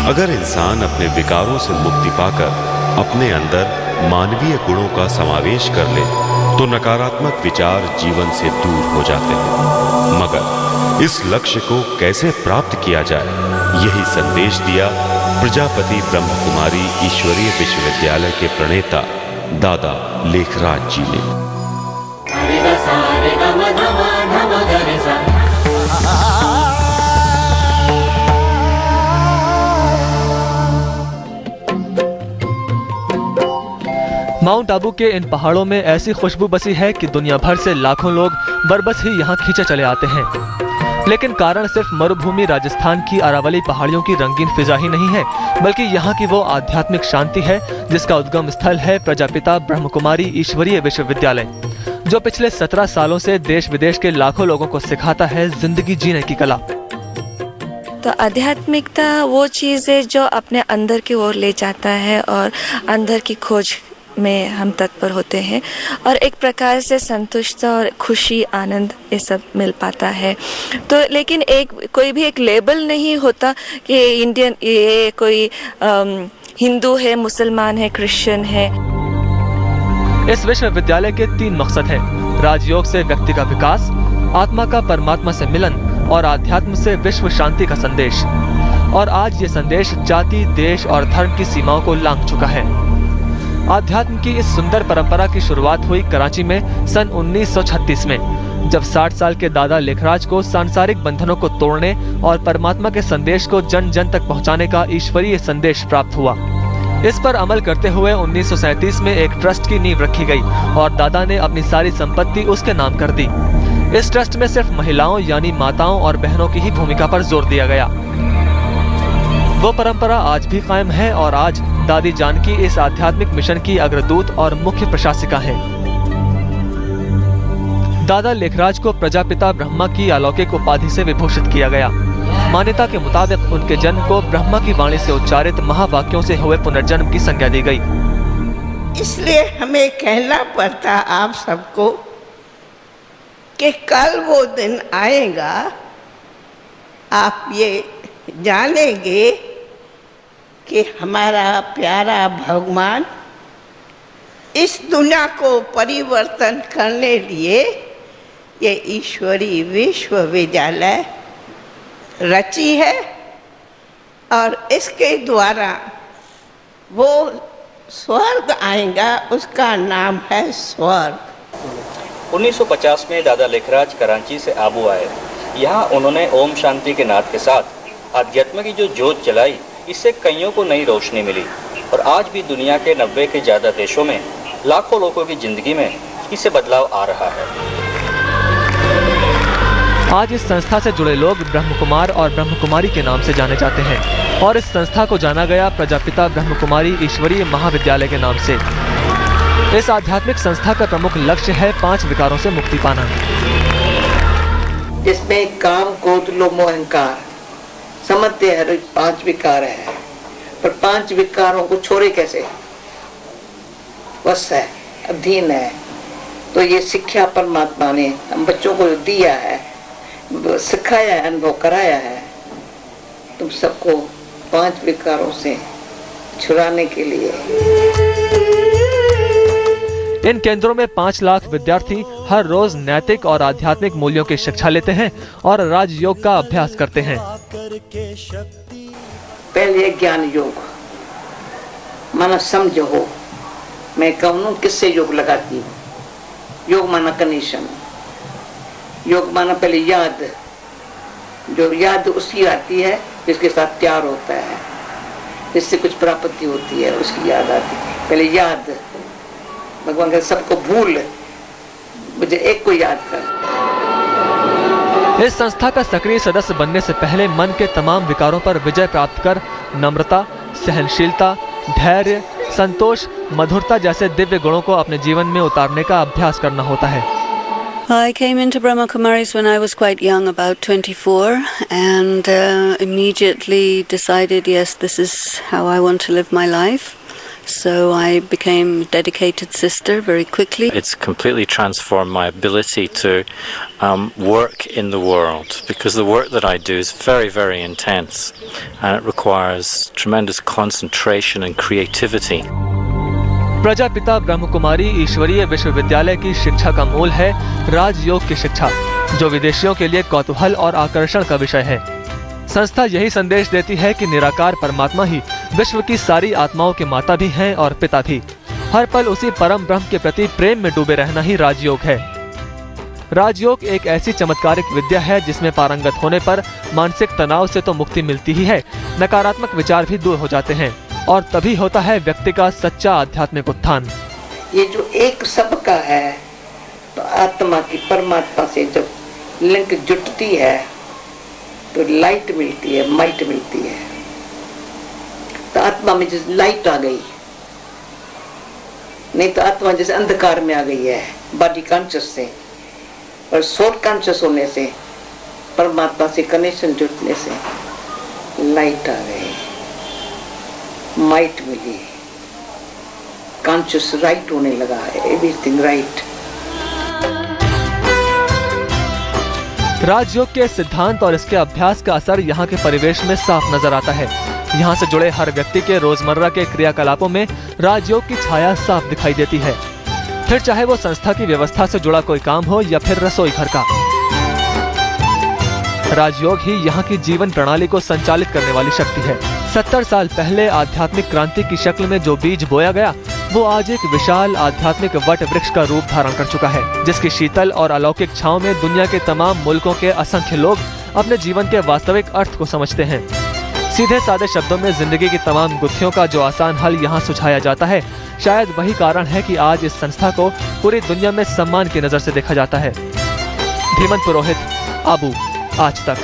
अगर इंसान अपने विकारों से मुक्ति पाकर अपने अंदर मानवीय गुणों का समावेश कर ले तो नकारात्मक विचार जीवन से दूर हो जाते हैं। मगर इस लक्ष्य को कैसे प्राप्त किया जाए, यही संदेश दिया प्रजापति ब्रह्म कुमारी ईश्वरीय विश्वविद्यालय के प्रणेता दादा लेखराज जी ने। माउंट आबू के इन पहाड़ों में ऐसी खुशबू बसी है कि दुनिया भर से लाखों लोग बरबस ही यहाँ खींचे चले आते हैं। लेकिन कारण सिर्फ मरुभूमि राजस्थान की अरावली पहाड़ियों की रंगीन फिजा ही नहीं है, बल्कि यहाँ की वो आध्यात्मिक शांति है जिसका उद्गम स्थल है प्रजापिता ब्रह्म कुमारी ईश्वरीय विश्वविद्यालय, जो पिछले 17 सालों से देश विदेश के लाखों लोगों को सिखाता है जिंदगी जीने की कला। तो आध्यात्मिकता वो चीज़ है जो अपने अंदर की ओर ले जाता है और अंदर की खोज में हम तत्पर होते हैं और एक प्रकार से संतुष्टता और खुशी आनंद ये सब मिल पाता है। तो लेकिन कोई भी एक लेबल नहीं होता कि इंडियन ये कोई हिंदू है, मुसलमान है, क्रिश्चियन है। इस विश्वविद्यालय के 3 मकसद हैं: राजयोग से व्यक्ति का विकास, आत्मा का परमात्मा से मिलन और आध्यात्म से विश्व शांति का संदेश। और आज ये संदेश जाति, देश और धर्म की सीमाओं को लांघ चुका है। आध्यात्म की इस सुंदर परंपरा की शुरुआत हुई कराची में सन 1936 में, जब 60 साल के दादा लेखराज को सांसारिक बंधनों को तोड़ने और परमात्मा के संदेश को जन जन तक पहुंचाने का ईश्वरीय संदेश प्राप्त हुआ। इस पर अमल करते हुए 1937 में एक ट्रस्ट की नींव रखी गई और दादा ने अपनी सारी संपत्ति उसके नाम कर दी। इस ट्रस्ट में सिर्फ महिलाओं यानी माताओं और बहनों की ही भूमिका पर जोर दिया गया। वो परंपरा आज भी कायम है और आज दादी जानकी इस आध्यात्मिक मिशन की अग्रदूत और मुख्य प्रशासिका हैं। दादा लेखराज को प्रजापिता ब्रह्मा की अलौकिक उपाधि से विभूषित किया गया। मान्यता के मुताबिक उनके जन्म को ब्रह्मा की वाणी से उच्चारित महावाक्यों से हुए पुनर्जन्म की संज्ञा दी गई। इसलिए हमें कहना पड़ता आप सबको कि कल वो दिन आएगा, आप ये जानेंगे कि हमारा प्यारा भगवान इस दुनिया को परिवर्तन करने लिए ये ईश्वरी विश्वविद्यालय रची है और इसके द्वारा वो स्वर्ग आएगा, उसका नाम है स्वर्ग। 1950 में दादा लेखराज कराची से आबू आए। यहाँ उन्होंने ओम शांति के नाद के साथ अध्यात्म की जो जोत जलाई, इससे कईयों को नई रोशनी मिली और आज भी दुनिया के 90 के ज़्यादा देशों में लाखों लोगों की जिंदगी में इससे बदलाव आ रहा है। आज इस संस्था से जुड़े लोग ब्रह्म कुमार और ब्रह्म कुमारी के नाम से जाने जाते हैं और इस संस्था को जाना गया प्रजापिता ब्रह्म कुमारी ईश्वरीय महाविद्यालय के नाम से। इस आध्यात्मिक संस्था का प्रमुख लक्ष्य है 5 विकारों से मुक्ति पाना, जिसमें काम, क्रोध, लोभ, मोह, अहंकार समझते हैं 5 विकार है, पर 5 विकारों को छोड़े कैसे? वश है, अधीन है। तो ये शिक्षा परमात्मा ने हम बच्चों को दिया है, सिखाया है, अनुभव कराया है, तुम सबको 5 विकारों से छुड़ाने के लिए। इन केंद्रों में 5 लाख विद्यार्थी हर रोज नैतिक और आध्यात्मिक मूल्यों की शिक्षा लेते हैं और राजयोग का अभ्यास करते हैं। पहले ज्ञान योग माना समझ हो, मैं कहूँ किससे योग लगाती हूँ। योग माना कंडीशन, योग माना पहले याद, जो याद उसकी आती है जिसके साथ प्यार होता है, जिससे कुछ प्राप्ति होती है, उसकी याद आती है। पहले याद, भगवान का सबको भूल, मुझे एक को याद कर। इस संस्था का सक्रिय सदस्य बनने से पहले मन के तमाम विकारों पर विजय प्राप्त कर नम्रता, सहनशीलता, धैर्य, संतोष, मधुरता जैसे दिव्य गुणों को अपने जीवन में उतारने का अभ्यास करना होता है। I came into Brahma Kumaris when I was quite young, about 24, and immediately decided, yes, this is how I want to live my life. So I became a dedicated sister very quickly. It's completely transformed my ability to work in the world, because the work that I do is very, very intense and it requires tremendous concentration and creativity. Prajapita Brahma Kumari ईश्वरीय विश्वविद्यालय की शिक्षा का मूल है राजयोग की शिक्षा, जो विदेशियों के लिए कौतूहल और आकर्षण का विषय है। संस्था यही संदेश देती है कि निराकार परमात्मा ही विश्व की सारी आत्माओं के माता भी हैं और पिता भी। हर पल उसी परम ब्रह्म के प्रति प्रेम में डूबे रहना ही राजयोग है। राजयोग एक ऐसी चमत्कारिक विद्या है जिसमें पारंगत होने पर मानसिक तनाव से तो मुक्ति मिलती ही है, नकारात्मक विचार भी दूर हो जाते हैं और तभी होता है व्यक्ति का सच्चा आध्यात्मिक उत्थान। ये जो एक सबका है, तो आत्मा की परमात्मा से जब लिंक जुटती है तो लाइट मिलती है, माइट मिलती है। तो आत्मा में जैसे लाइट आ गई, नहीं तो आत्मा जैसे अंधकार में आ गई है बॉडी कॉन्शियस से, और सोल कॉन्शियस होने से, परमात्मा से कनेक्शन जुटने से लाइट आ गई, माइट मिली, कॉन्शियस राइट होने लगा, एवरीथिंग राइट। राजयोग के सिद्धांत और इसके अभ्यास का असर यहाँ के परिवेश में साफ नजर आता है। यहाँ से जुड़े हर व्यक्ति के रोजमर्रा के क्रियाकलापों में राजयोग की छाया साफ दिखाई देती है, फिर चाहे वो संस्था की व्यवस्था से जुड़ा कोई काम हो या फिर रसोई घर का। राजयोग ही यहाँ की जीवन प्रणाली को संचालित करने वाली शक्ति है। 70 साल पहले आध्यात्मिक क्रांति की शक्ल में जो बीज बोया गया, वो आज एक विशाल आध्यात्मिक वट वृक्ष का रूप धारण कर चुका है, जिसकी शीतल और अलौकिक छांव में दुनिया के तमाम मुल्कों के असंख्य लोग अपने जीवन के वास्तविक अर्थ को समझते हैं। सीधे सादे शब्दों में जिंदगी की तमाम गुत्थियों का जो आसान हल यहाँ सुझाया जाता है, शायद वही कारण है कि आज इस संस्था को पूरी दुनिया में सम्मान की नजर से देखा जाता है। धीमंत पुरोहित, आबू, आज तक।